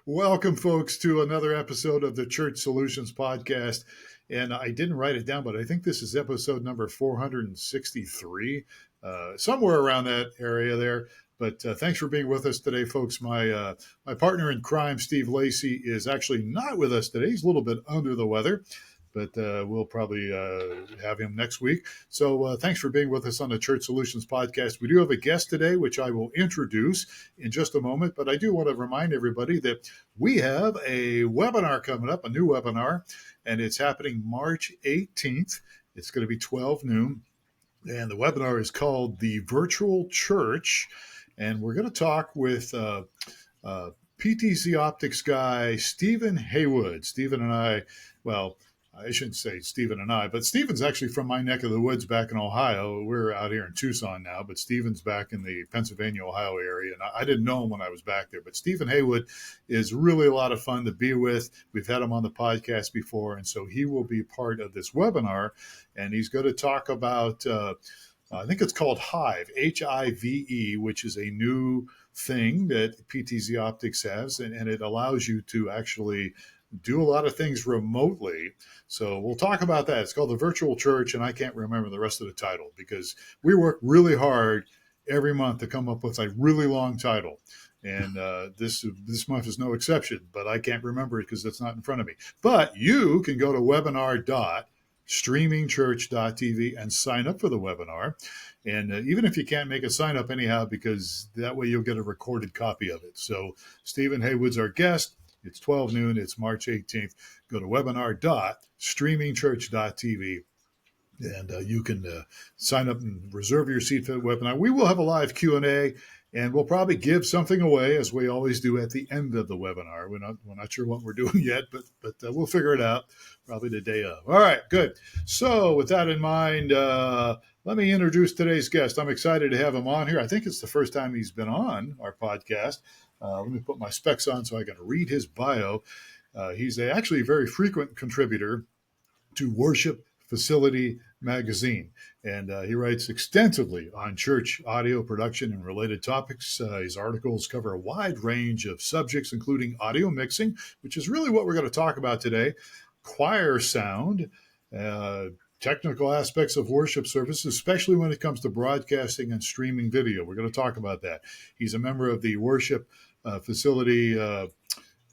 Welcome, folks, to another episode of the Church Solutions Podcast. And I didn't write it down, but I think this is episode number 463, somewhere around that area there. But thanks for being with us today, folks. My partner in crime, Steve Lacy, is actually not with us today. He's a little bit under the weather, but we'll probably have him next week. So thanks for being with us on the Church Solutions Podcast. We do have a guest today, which I will introduce in just a moment. But I do want to remind everybody that we have a webinar coming up, a new webinar, and it's happening March 18th. It's going to be 12 noon. And the webinar is called The Virtual Church. And we're going to talk with PTZ Optics guy, Stephen Haywood. Stephen and I shouldn't say Stephen and I, but Stephen's actually from my neck of the woods back in Ohio. We're out here in Tucson now, but Stephen's back in the Pennsylvania, Ohio area. And I didn't know him when I was back there, but Stephen Haywood is really a lot of fun to be with. We've had him on the podcast before, and so he will be part of this webinar, and he's going to talk about, I think it's called Hive, Hive, which is a new thing that PTZ Optics has, and it allows you to actually do a lot of things remotely. So we'll talk about that. It's called The Virtual Church, and I can't remember the rest of the title because we work really hard every month to come up with a really long title. And this month is no exception, but I can't remember it because it's not in front of me. But you can go to webinar.streamingchurch.tv and sign up for the webinar. And even if you can't make a sign up anyhow, because that way you'll get a recorded copy of it. So Stephen Haywood's our guest. It's 12 noon. It's March 18th. Go to webinar.streamingchurch.tv, and you can sign up and reserve your seat for the webinar. We will have a live Q&A, and we'll probably give something away, as we always do at the end of the webinar. We're not sure what we're doing yet, but we'll figure it out probably the day of. All right, good. So with that in mind, let me introduce today's guest. I'm excited to have him on here. I think it's the first time he's been on our podcast. Let me put my specs on so I can read his bio. He's actually a very frequent contributor to Worship Facility Magazine, and he writes extensively on church audio production and related topics. His articles cover a wide range of subjects, including audio mixing, which is really what we're going to talk about today, choir sound, technical aspects of worship services, especially when it comes to broadcasting and streaming video. We're going to talk about that. He's a member of the Worship Facility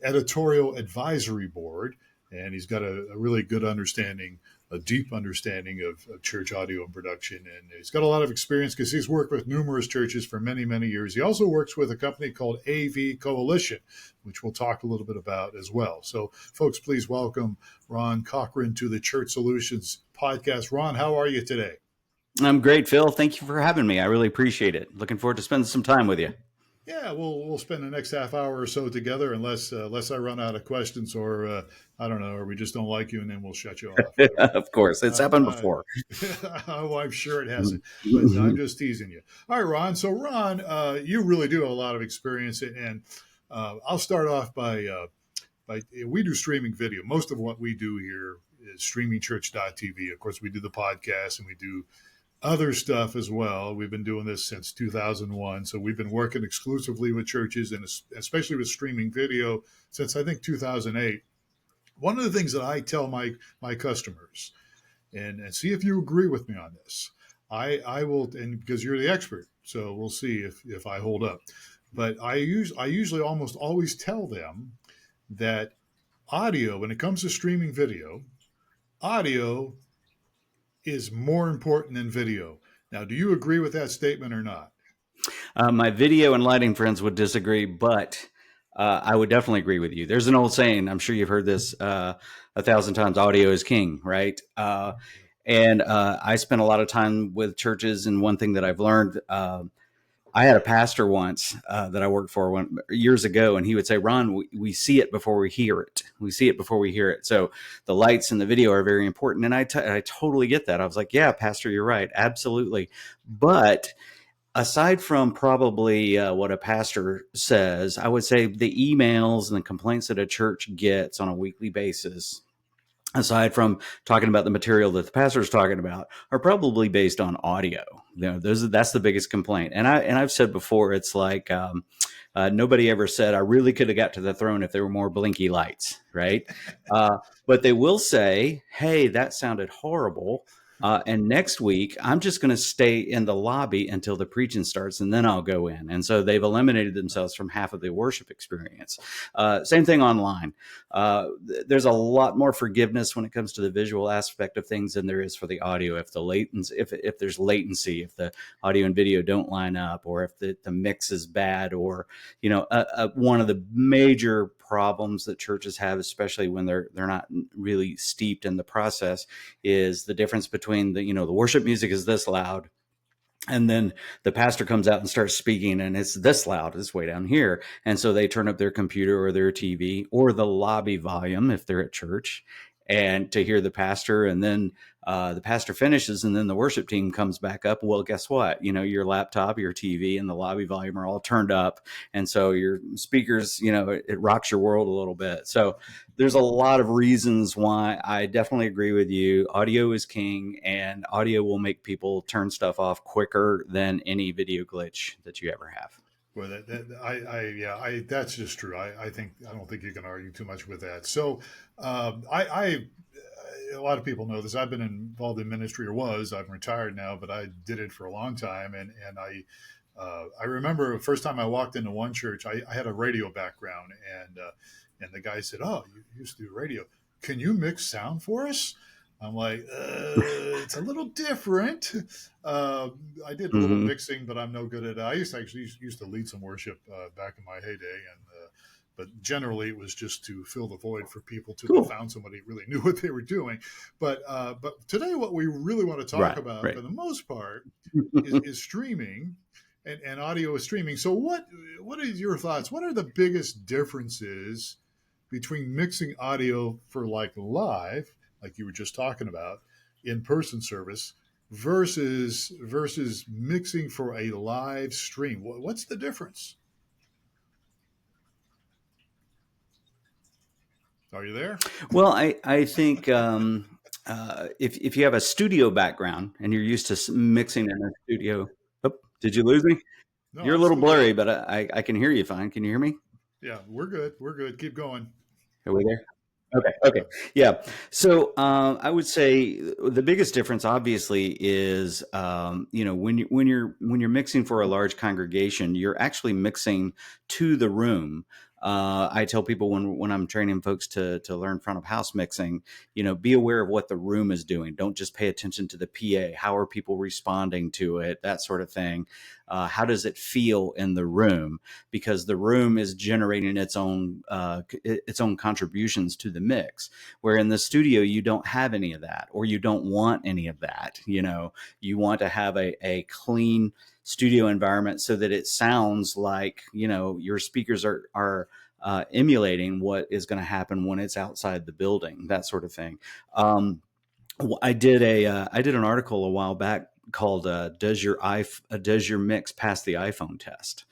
Editorial Advisory Board, and he's got a really good understanding, a deep understanding of church audio and production. And he's got a lot of experience because he's worked with numerous churches for many, many years. He also works with a company called AV Coalition, which we'll talk a little bit about as well. So, folks, please welcome Ron Cochran to the Church Solutions Podcast. Ron, how are you today? I'm great, Phil. Thank you for having me. I really appreciate it. Looking forward to spending some time with you. Yeah, we'll spend the next half hour or so together, unless I run out of questions, or I don't know, or we just don't like you, and then we'll shut you off. Of course, it's happened before. Oh, I'm sure it hasn't, but I'm just teasing you. All right, Ron. So, Ron, you really do have a lot of experience, and I'll start off by we do streaming video. Most of what we do here is streamingchurch.tv. Of course, we do the podcast, and we do other stuff as well. We've been doing this since 2001. So we've been working exclusively with churches and especially with streaming video since I think 2008. One of the things that I tell my customers, and see if you agree with me on this, I will, and because you're the expert, so we'll see if I hold up. But I usually almost always tell them that audio, when it comes to streaming video, audio is more important than video. Now, do you agree with that statement or not? My video and lighting friends would disagree, but I would definitely agree with you. There's an old saying, I'm sure you've heard this 1,000 times, audio is king, right? And I spent a lot of time with churches, and one thing that I've learned, I had a pastor once that I worked for years ago, and he would say, Ron, we see it before we hear it. We see it before we hear it. So the lights and the video are very important. And I totally get that. I was like, yeah, Pastor, you're right. Absolutely. But aside from probably what a pastor says, I would say the emails and the complaints that a church gets on a weekly basis aside from talking about the material that the pastor is talking about, are probably based on audio. That's the biggest complaint. And I've said before, it's like nobody ever said I really could have got to the throne if there were more blinky lights, right? But they will say, "Hey, that sounded horrible." And next week, I'm just going to stay in the lobby until the preaching starts, and then I'll go in. And so they've eliminated themselves from half of the worship experience. Same thing online. There's a lot more forgiveness when it comes to the visual aspect of things than there is for the audio. If there's latency, if the audio and video don't line up, or if the mix is bad, or one of the major problems that churches have, especially when they're not really steeped in the process, is the difference between the worship music is this loud, and then the pastor comes out and starts speaking and it's this loud, it's way down here. And so they turn up their computer or their TV or the lobby volume if they're at church, and to hear the pastor. And then the pastor finishes and then the worship team comes back up. Well, guess what? Your laptop, your TV, and the lobby volume are all turned up. And so your speakers, it rocks your world a little bit. So there's a lot of reasons why I definitely agree with you. Audio is king, and audio will make people turn stuff off quicker than any video glitch that you ever have. Well, that's just true. I don't think you can argue too much with that. So, a lot of people know this. I've been involved in ministry, or was. I'm retired now, but I did it for a long time. And I remember the first time I walked into one church, I had a radio background, and the guy said, "Oh, you used to do radio. Can you mix sound for us?" I'm like, it's a little different. I did a little mixing, but I'm no good at it. I used to lead some worship back in my heyday, but generally it was just to fill the void for people till they found somebody who really knew what they were doing. But today, what we really want to talk about, for the most part, is streaming. And audio is streaming. So what are your thoughts? What are the biggest differences between mixing audio for like live, like you were just talking about, in-person service, versus mixing for a live stream? What's the difference? Are you there? Well, I think if you have a studio background and you're used to mixing in a studio. Oh, did you lose me? No, you're a little blurry, but I can hear you fine. Can you hear me? Yeah, we're good. We're good. Keep going. Are we there? Okay. Yeah. So I would say the biggest difference, obviously, is when you're mixing for a large congregation, you're actually mixing to the room. I tell people when I'm training folks to learn front of house mixing, be aware of what the room is doing. Don't just pay attention to the PA. How are people responding to it? That sort of thing. How does it feel in the room? Because the room is generating its own contributions to the mix. Where in the studio, you don't have any of that, or you don't want any of that. You want to have a clean studio environment so that it sounds like your speakers are emulating what is going to happen when it's outside the building, that sort of thing. I did an article a while back called "Does your mix pass the iPhone test?"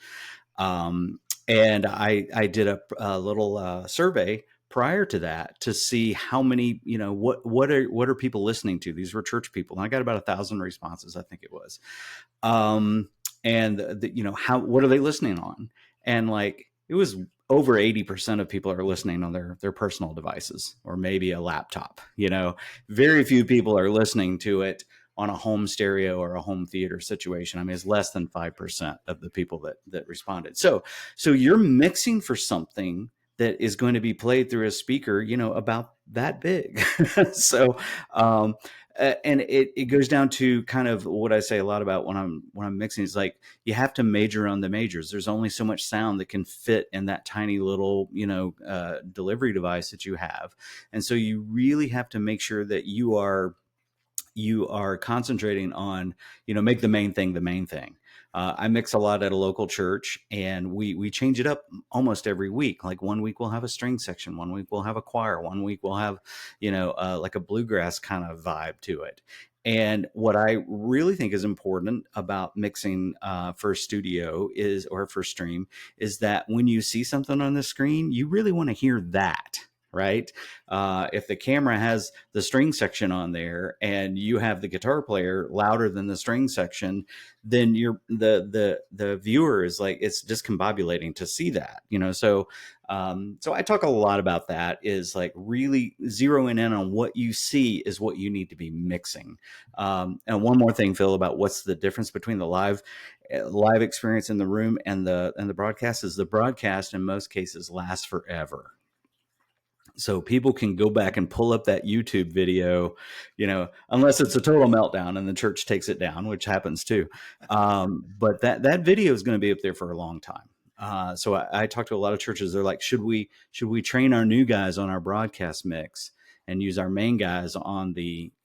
And I did a little survey prior to that to see how many, what are people listening to? These were church people, and I got about 1,000 responses, I think it was. And what are they listening on? And it was over 80% of people are listening on their personal devices or maybe a laptop. Very few people are listening to it on a home stereo or a home theater situation. I mean, it's less than 5% of the people that responded. So you're mixing for something that is going to be played through a speaker, about that big. So, and it goes down to kind of what I say a lot about when I'm mixing is like, you have to major on the majors. There's only so much sound that can fit in that tiny little, delivery device that you have. And so you really have to make sure that you are concentrating on, make the main thing the main thing. I mix a lot at a local church, and we change it up almost every week. Like one week we'll have a string section, one week we'll have a choir, one week we'll have, like a bluegrass kind of vibe to it. And what I really think is important about mixing for studio or for stream is that when you see something on the screen, you really want to hear that. right? If the camera has the string section on there and you have the guitar player louder than the string section, then the viewer is like, it's discombobulating to see that, so I talk a lot about that, is like really zeroing in on what you see is what you need to be mixing. And one more thing, Phil, about what's the difference between the live experience in the room and the broadcast, is the broadcast in most cases lasts forever. So people can go back and pull up that YouTube video, unless it's a total meltdown and the church takes it down, which happens too. But that video is going to be up there for a long time. So I talk to a lot of churches. They're like, should we train our new guys on our broadcast mix and use our main guys on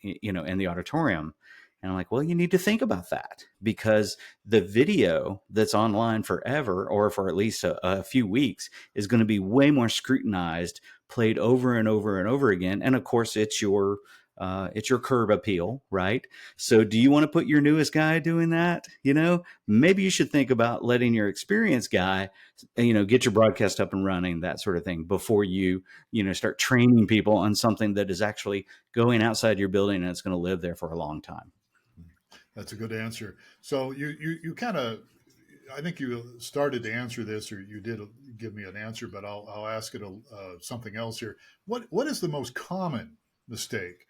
in the auditorium? And I'm like, well, you need to think about that, because the video that's online forever, or for at least a few weeks, is going to be way more scrutinized, played over and over and over again. And of course, it's your curb appeal, right? So do you want to put your newest guy doing that? Maybe you should think about letting your experienced guy, get your broadcast up and running, that sort of thing, before you start training people on something that is actually going outside your building and it's going to live there for a long time. That's a good answer. So you kind of, I think you started to answer this, or you did give me an answer, but I'll ask it something else here. What is the most common mistake,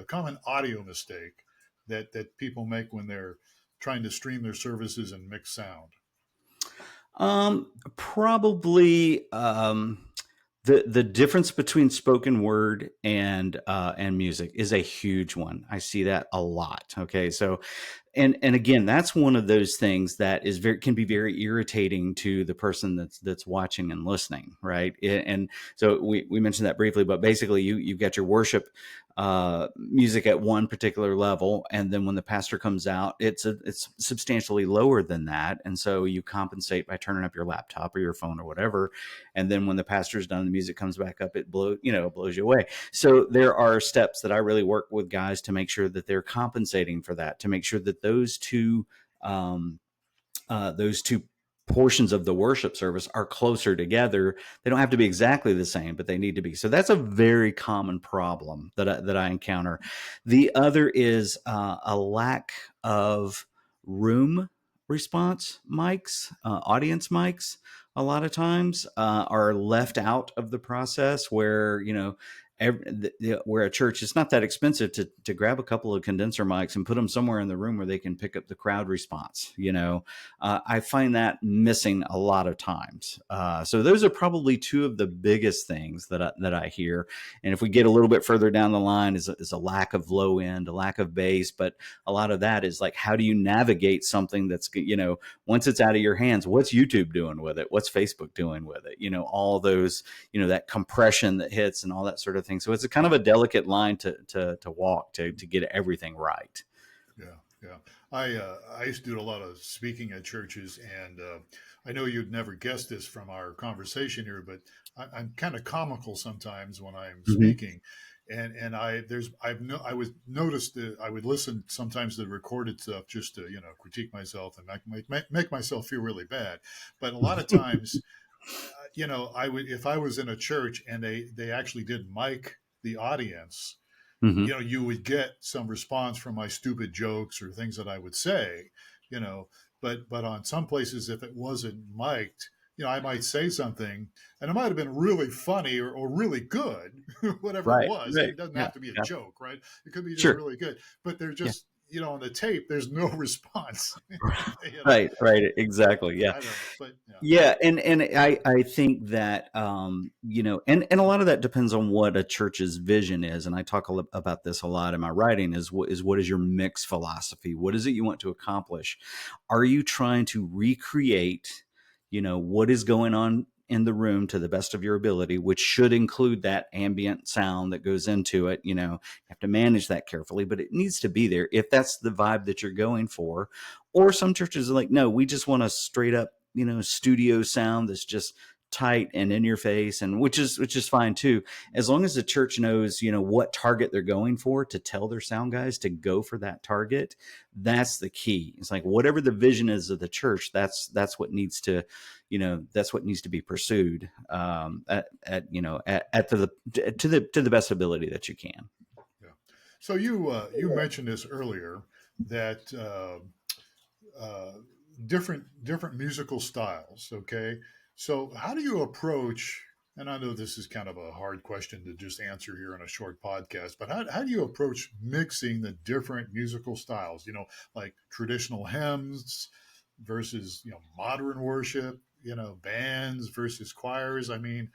common audio mistake that people make when they're trying to stream their services and mix sound? Probably the difference between spoken word and music is a huge one. I see that a lot. Okay, so and again, that's one of those things that can be very irritating to the person that's watching and listening, right? And so we mentioned that briefly, but basically you've got your worship music at one particular level, and then when the pastor comes out, it's substantially lower than that, and so you compensate by turning up your laptop or your phone or whatever, and then when the pastor's done, the music comes back up, it blows you away. So there are steps that I really work with guys to make sure that they're compensating for that, to make sure that those two portions of the worship service are closer together. They don't have to be exactly the same, but they need to be. So that's a very common problem that I encounter. The other is a lack of room response mics, audience mics. A lot of times are left out of the process, where where a church, it's not that expensive to grab a couple of condenser mics and put them somewhere in the room where they can pick up the crowd response. I find that missing a lot of times. So those are probably two of the biggest things that I hear. And if we get a little bit further down the line, is a lack of low end, a lack of bass. But a lot of that is like, how do you navigate something that's, once it's out of your hands, what's YouTube doing with it? What's Facebook doing with it? All those, that compression that hits and all that sort of thing. So it's a kind of a delicate line to walk to get everything right. Yeah. I used to do a lot of speaking at churches, and I know you'd never guessed this from our conversation here, but I'm kind of comical sometimes when I'm speaking, and I would notice that I would listen sometimes to the recorded stuff just to critique myself and make myself feel really bad, but a lot of times. I would, if I was in a church and they actually did mic the audience, you would get some response from my stupid jokes or things that I would say, but on some places, if it wasn't mic'd, I might say something and it might have been really funny or really good, whatever it was. Right. It doesn't have to be a joke, right? It could be just really good, but they're just, on the tape, there's no response. Right. Exactly. Yeah. And I think that, and a lot of that depends on what a church's vision is. And I talk about this a lot in my writing, is what is your mix philosophy? What is it you want to accomplish? Are you trying to recreate, what is going on in the room to the best of your ability, which should include that ambient sound that goes into it? You have to manage that carefully, but it needs to be there if that's the vibe that you're going for. Or some churches are like, no, we just want a straight up, studio sound that's just tight and in your face, and which is fine too, as long as the church knows, what target they're going for, to tell their sound guys to go for that target. That's the key. It's like, whatever the vision is of the church, that's what needs to, that's what needs to be pursued at to the best ability that you can. Yeah. So you mentioned this earlier that uh, different musical styles. Okay, so how do you approach? And I know this is kind of a hard question to just answer here in a short podcast, but how do you approach mixing the different musical styles? Like traditional hymns versus modern worship. Bands versus choirs. I mean,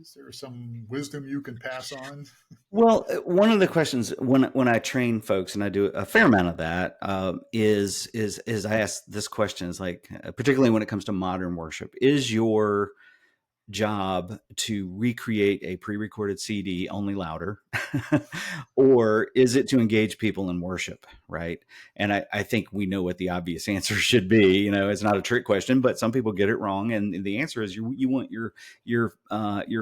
is there some wisdom you can pass on? Well, one of the questions when I train folks, and I do a fair amount of that, is I ask this question: is like, particularly when it comes to modern worship, is your job to recreate a pre-recorded CD only louder, or is it to engage people in worship? Right. And I think we know what the obvious answer should be. It's not a trick question, but some people get it wrong. And the answer is you want your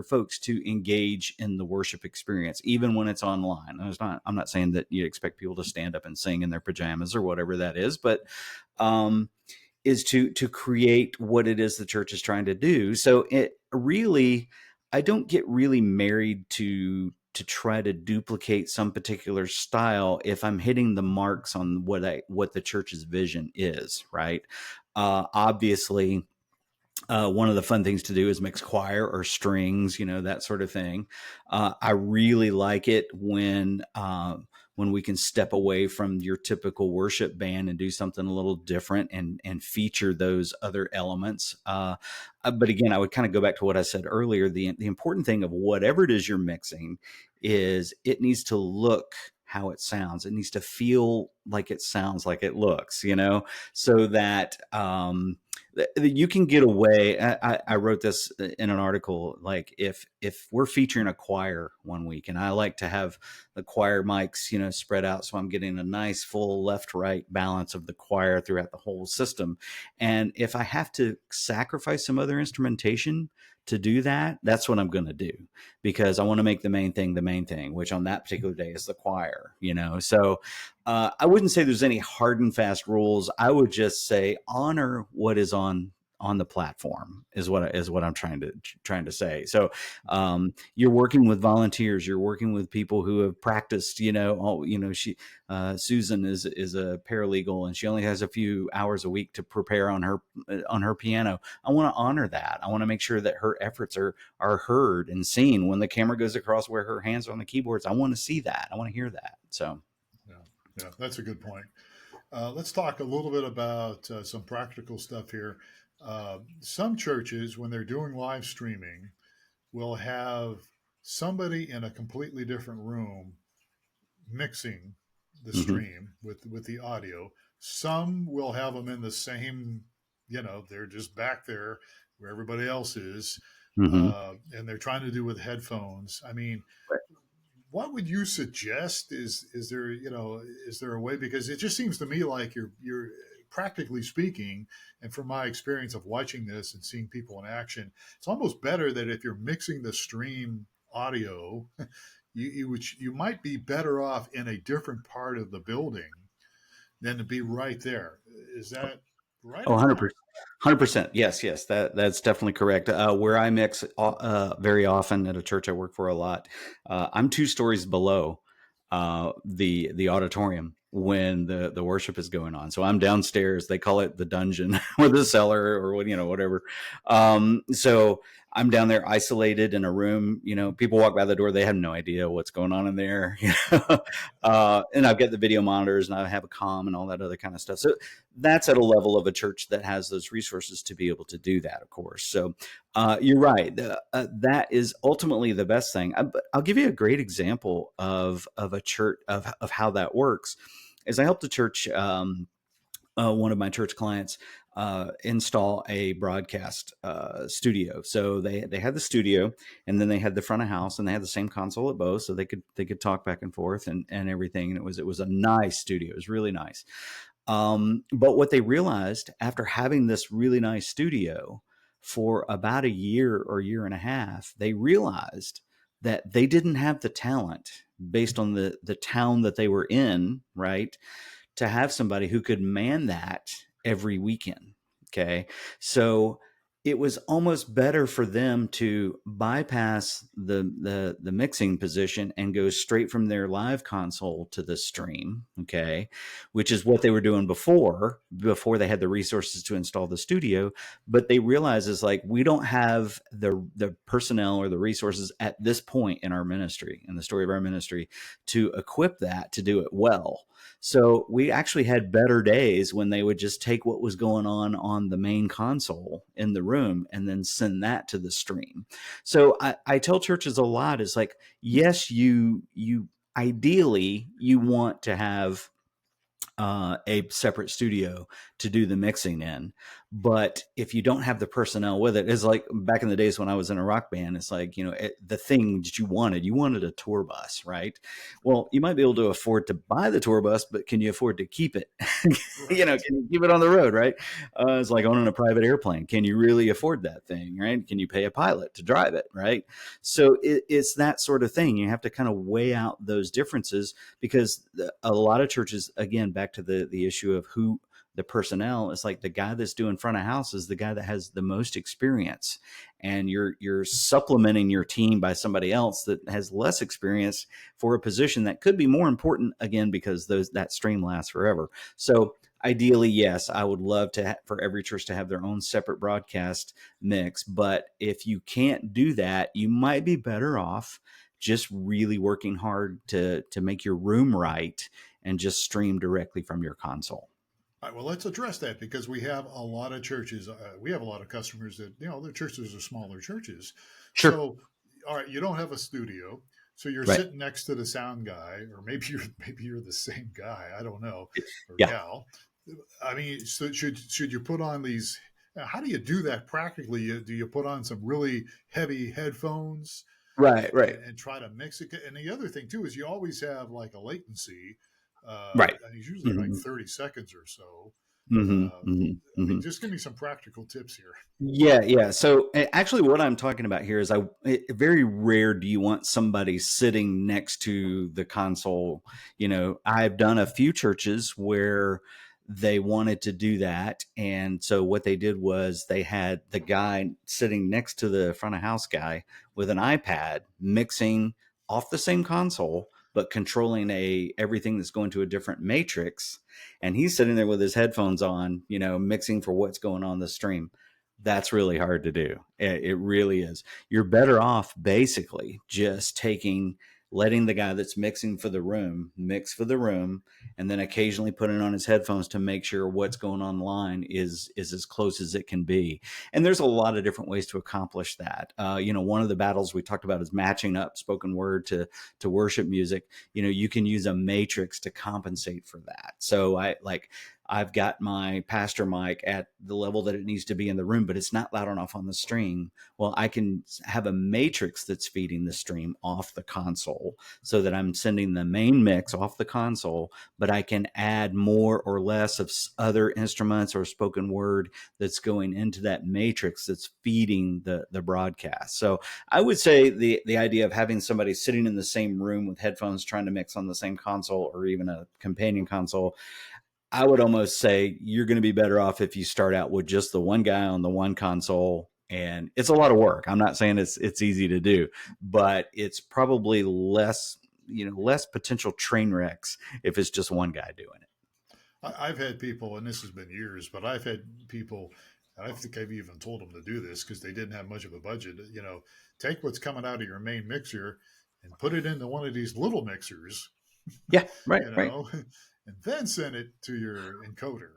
folks to engage in the worship experience, even when it's online. I'm not saying that you expect people to stand up and sing in their pajamas or whatever that is, but, is to create what it is the church is trying to do. So it really, I don't get really married to try to duplicate some particular style if I'm hitting the marks on what the church's vision is, right? Obviously, one of the fun things to do is mix choir or strings, that sort of thing. I really like it when we can step away from your typical worship band and do something a little different and feature those other elements. But again, I would kind of go back to what I said earlier. The important thing of whatever it is you're mixing is it needs to look how it sounds. It needs to feel like it sounds like it looks, so that you can get away. I wrote this in an article, like if we're featuring a choir one week, and I like to have the choir mics, spread out, so I'm getting a nice full left-right balance of the choir throughout the whole system. And if I have to sacrifice some other instrumentation to do that, that's what I'm going to do, because I want to make the main thing, which on that particular day is the choir, So I wouldn't say there's any hard and fast rules. I would just say honor what is on the platform is what I'm trying to say. So you're working with volunteers, you're working with people who have practiced. Susan is a paralegal, and she only has a few hours a week to prepare on her piano. I want to honor that. I want to make sure that her efforts are heard and seen. When the camera goes across where her hands are on the keyboards, I want to see that. I want to hear that. So yeah, that's a good point. Let's talk a little bit about some practical stuff here. Some churches, when they're doing live streaming, will have somebody in a completely different room mixing the stream with the audio. Some will have them in the same, they're just back there where everybody else is, and they're trying to do with headphones. I mean, what would you suggest? Is there a way? Because it just seems to me like you're practically speaking, and from my experience of watching this and seeing people in action, it's almost better that if you're mixing the stream audio, you might be better off in a different part of the building than to be right there. Is that right Oh, or wrong? 100%. Yes, that's definitely correct. Where I mix very often at a church I work for a lot, I'm 2 stories below the auditorium when the worship is going on. So I'm downstairs. They call it the dungeon or the cellar or whatever. So I'm down there isolated in a room. People walk by the door, they have no idea what's going on in there. And I've got the video monitors, and I have a comm and all that other kind of stuff. So that's at a level of a church that has those resources to be able to do that, of course. So you're right. That is ultimately the best thing. I'll give you a great example of a church of how that works. Is I helped a church, one of my church clients, install a broadcast studio. So they had the studio, and then they had the front of house, and they had the same console at both, so they could talk back and forth and everything. And it was a nice studio. It was really nice. But what they realized after having this really nice studio for about a year or year and a half, they realized that they didn't have the talent based on the town that they were in, right, to have somebody who could man that every weekend. Okay. So it was almost better for them to bypass the mixing position and go straight from their live console to the stream, okay, which is what they were doing before they had the resources to install the studio. But they realized is like, we don't have the personnel or the resources at this point in our ministry, in the story of our ministry, to equip that to do it well. So we actually had better days when they would just take what was going on the main console in the room and then send that to the stream. So I tell churches a lot, is like, yes, you ideally you want to have a separate studio to do the mixing in. But if you don't have the personnel with it, it's like back in the days when I was in a rock band, it's like, the thing that you wanted a tour bus, right? Well, you might be able to afford to buy the tour bus, but can you afford to keep it? Right. Can you keep it on the road, right? It's like owning a private airplane. Can you really afford that thing, right? Can you pay a pilot to drive it, right? So it's that sort of thing. You have to kind of weigh out those differences, because a lot of churches, again, back to the issue of who the personnel is, like the guy that's doing front of house is the guy that has the most experience, and you're supplementing your team by somebody else that has less experience for a position that could be more important, again, because that stream lasts forever. So ideally, yes, I would love for every church to have their own separate broadcast mix, but if you can't do that, you might be better off just really working hard to make your room right and just stream directly from your console. All right, well, let's address that because we have a lot of churches. We have a lot of customers that, their churches are smaller churches. Sure. So, all right, you don't have a studio. So you're Right. sitting next to the sound guy, or maybe you're the same guy. I don't know, or Yeah. gal. I mean, so should you put on these? How do you do that practically? Do you put on some really heavy headphones Right. Right. and try to mix it? And the other thing too is you always have like a latency, Right. and it's usually like Mm-hmm. 30 seconds or so. Mm-hmm. Uh, Mm-hmm. I mean, Mm-hmm. just give me some practical tips here. Yeah, yeah. So actually, what I'm talking about here is very rare do you want somebody sitting next to the console. I've done a few churches where they wanted to do that, and so what they did was they had the guy sitting next to the front of house guy with an iPad mixing off the same console, but controlling everything that's going to a different matrix, and he's sitting there with his headphones on, mixing for what's going on the stream. That's really hard to do. It really is. You're better off basically just letting the guy that's mixing for the room mix for the room, and then occasionally putting on his headphones to make sure what's going on line is as close as it can be. And there's a lot of different ways to accomplish that. One of the battles we talked about is matching up spoken word to worship music. You can use a matrix to compensate for that. So I've got my pastor mic at the level that it needs to be in the room, but it's not loud enough on the stream. Well, I can have a matrix that's feeding the stream off the console so that I'm sending the main mix off the console, but I can add more or less of other instruments or spoken word that's going into that matrix that's feeding the broadcast. So I would say the idea of having somebody sitting in the same room with headphones trying to mix on the same console or even a companion console, I would almost say you're going to be better off if you start out with just the one guy on the one console. And it's a lot of work. I'm not saying it's easy to do, but it's probably less potential train wrecks if it's just one guy doing it. I've had people, and this has been years, but I've had people, and I think I've even told them to do this because they didn't have much of a budget. Take what's coming out of your main mixer and put it into one of these little mixers, Yeah, right, you right. know, and then send it to your encoder.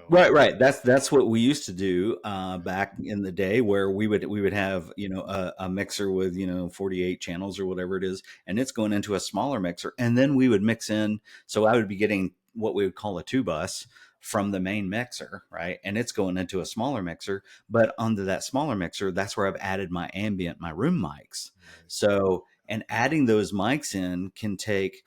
Right, right. That's what we used to do back in the day, where we would have a mixer with 48 channels or whatever it is, and it's going into a smaller mixer, and then we would mix in. So I would be getting what we would call a two bus from the main mixer, right, and it's going into a smaller mixer. But onto that smaller mixer, that's where I've added my room mics. Right. So and adding those mics in can take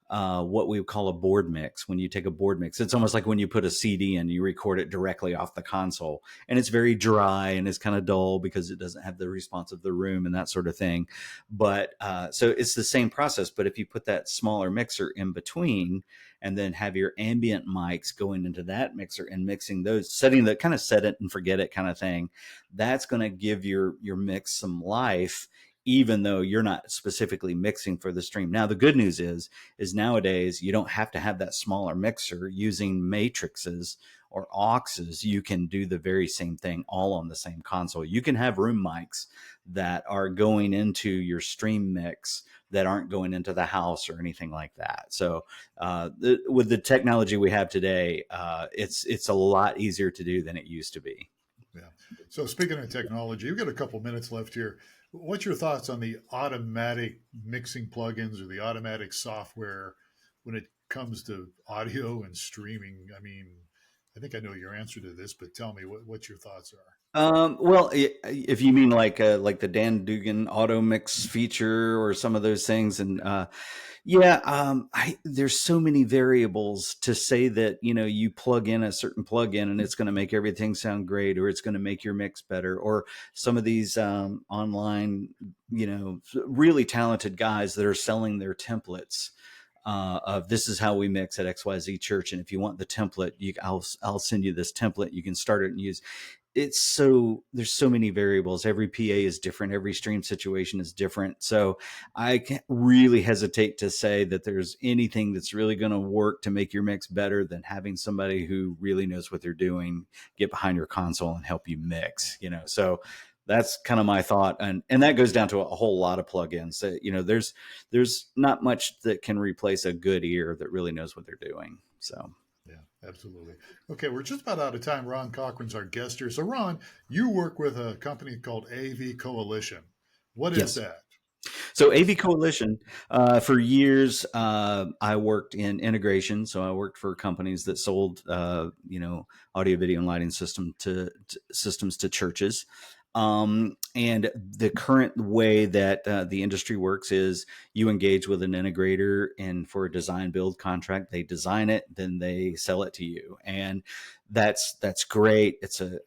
what we call a board mix. When you take a board mix, it's almost like when you put a CD in, you record it directly off the console, and it's very dry and it's kind of dull because it doesn't have the response of the room and that sort of thing. But so it's the same process. But if you put that smaller mixer in between, and then have your ambient mics going into that mixer and mixing those, setting the kind of set it and forget it kind of thing, that's going to give your mix some life, even though you're not specifically mixing for the stream. Now, the good news is nowadays you don't have to have that smaller mixer. Using matrices or auxes, you can do the very same thing all on the same console. You can have room mics that are going into your stream mix that aren't going into the house or anything like that. So with the technology we have today, it's a lot easier to do than it used to be. Yeah. So speaking of technology, we've got a couple minutes left here. What's your thoughts on the automatic mixing plugins or the automatic software when it comes to audio and streaming? I mean, I think I know your answer to this, but tell me what your thoughts are. Well, if you mean like the Dan Dugan auto mix feature or some of those things, and there's so many variables to say that, you plug in a certain plugin and it's going to make everything sound great, or it's going to make your mix better, or some of these online, really talented guys that are selling their templates. Of this is how we mix at XYZ Church, and if you want the template, I'll send you this template. You can start it and use. There's so many variables. Every PA is different. Every stream situation is different. So I can't really hesitate to say that there's anything that's really going to work to make your mix better than having somebody who really knows what they're doing get behind your console and help you mix. So that's kind of my thought, and that goes down to a whole lot of plugins. There's not much that can replace a good ear that really knows what they're doing. So. Yeah, absolutely. Okay, we're just about out of time. Ron Cochran's our guest here. So, Ron, you work with a company called AV Coalition. What is that? So AV Coalition, for years, I worked in integration. So I worked for companies that sold, audio, video, and lighting systems to churches. And the current way that the industry works is you engage with an integrator, and for a design build contract, they design it, then they sell it to you. And that's great. The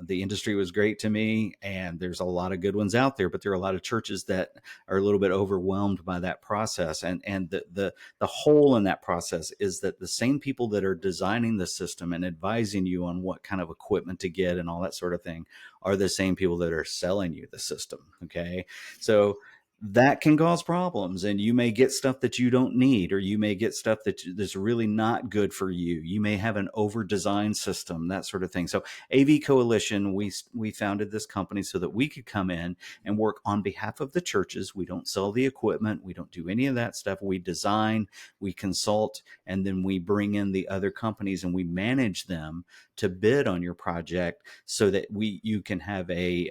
industry was great to me, and there's a lot of good ones out there, but there are a lot of churches that are a little bit overwhelmed by that process. And the hole in that process is that the same people that are designing the system and advising you on what kind of equipment to get and all that sort of thing are the same people that are selling you the system. Okay. So that can cause problems, and you may get stuff that you don't need, or you may get stuff that's really not good for you. You may have an over-designed system, that sort of thing. So AV Coalition, we founded this company so that we could come in and work on behalf of the churches. We don't sell the equipment. We don't do any of that stuff. We design, we consult, and then we bring in the other companies and we manage them to bid on your project, so that you can have a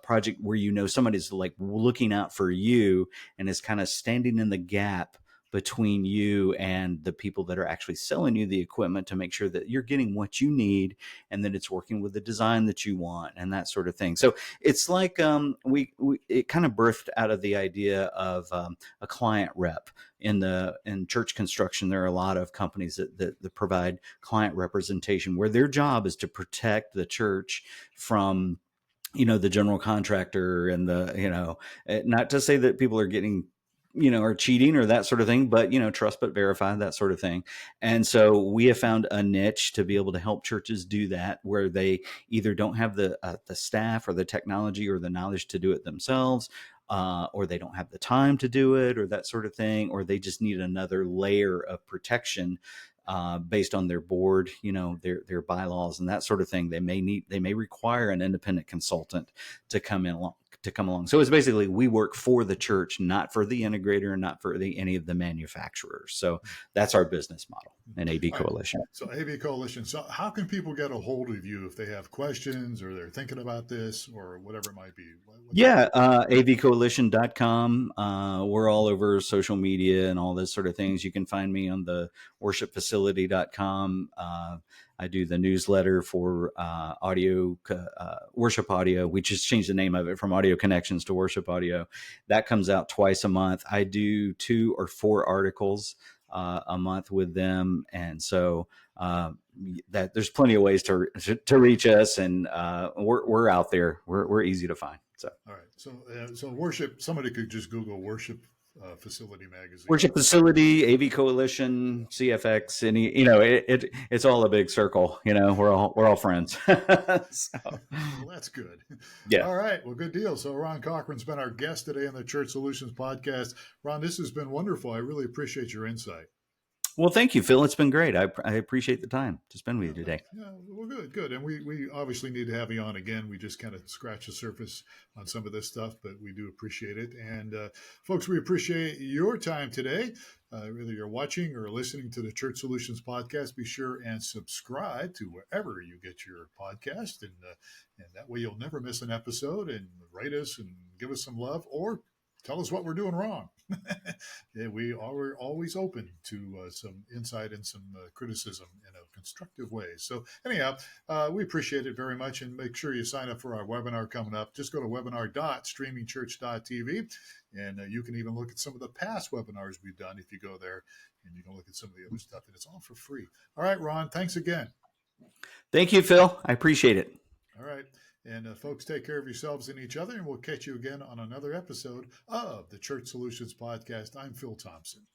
project where somebody's like looking out for you and is kind of standing in the gap between you and the people that are actually selling you the equipment, to make sure that you're getting what you need and that it's working with the design that you want and that sort of thing. So it's like it kind of birthed out of the idea of a client rep. In church construction, there are a lot of companies that provide client representation, where their job is to protect the church from the general contractor and not to say that people are getting are cheating or that sort of thing, but trust but verify, that sort of thing. And so we have found a niche to be able to help churches do that, where they either don't have the staff or the technology or the knowledge to do it themselves, or they don't have the time to do it, or that sort of thing, or they just need another layer of protection based on their board, their bylaws and that sort of thing. They may require an independent consultant to come along. So it's basically, we work for the church, not for the integrator and not for any of the manufacturers. So that's our business model in AV Coalition. Right. So AV Coalition. So how can people get a hold of you if they have questions or they're thinking about this or whatever it might be? avcoalition.com. We're all over social media and all this sort of things. You can find me on the worshipfacility.com. I do the newsletter for Worship Audio. We just changed the name of it from Audio Connections to Worship Audio. That comes out twice a month. I do 2 or 4 articles a month with them. And so that there's plenty of ways to reach us, and we're out there. We're easy to find. So all right. So worship. Somebody could just Google worship facility magazine. Worship Facility, AV Coalition, CFX, any it's all a big circle. We're all friends. So, Well, that's good. yeah. All right. Well, good deal. So Ron Cochran's been our guest today on the Church Solutions podcast. Ron, this has been wonderful. I really appreciate your insight. Well, thank you, Phil. It's been great. I appreciate the time to spend with you today. Yeah, well, good. And we obviously need to have you on again. We just kind of scratch the surface on some of this stuff, but we do appreciate it. And folks, we appreciate your time today. Whether you're watching or listening to the Church Solutions podcast, be sure and subscribe to wherever you get your podcast. And that way you'll never miss an episode, and rate us and give us some love, or tell us what we're doing wrong. Yeah, we are always open to some insight and some criticism in a constructive way. So anyhow, we appreciate it very much, and make sure you sign up for our webinar coming up. Just go to webinar.streamingchurch.tv, and you can even look at some of the past webinars we've done if you go there, and you can look at some of the other stuff, and it's all for free. All right, Ron, thanks again. Thank you, Phil. I appreciate it. All right. And folks, take care of yourselves and each other, and we'll catch you again on another episode of the Church Solutions Podcast. I'm Phil Thompson.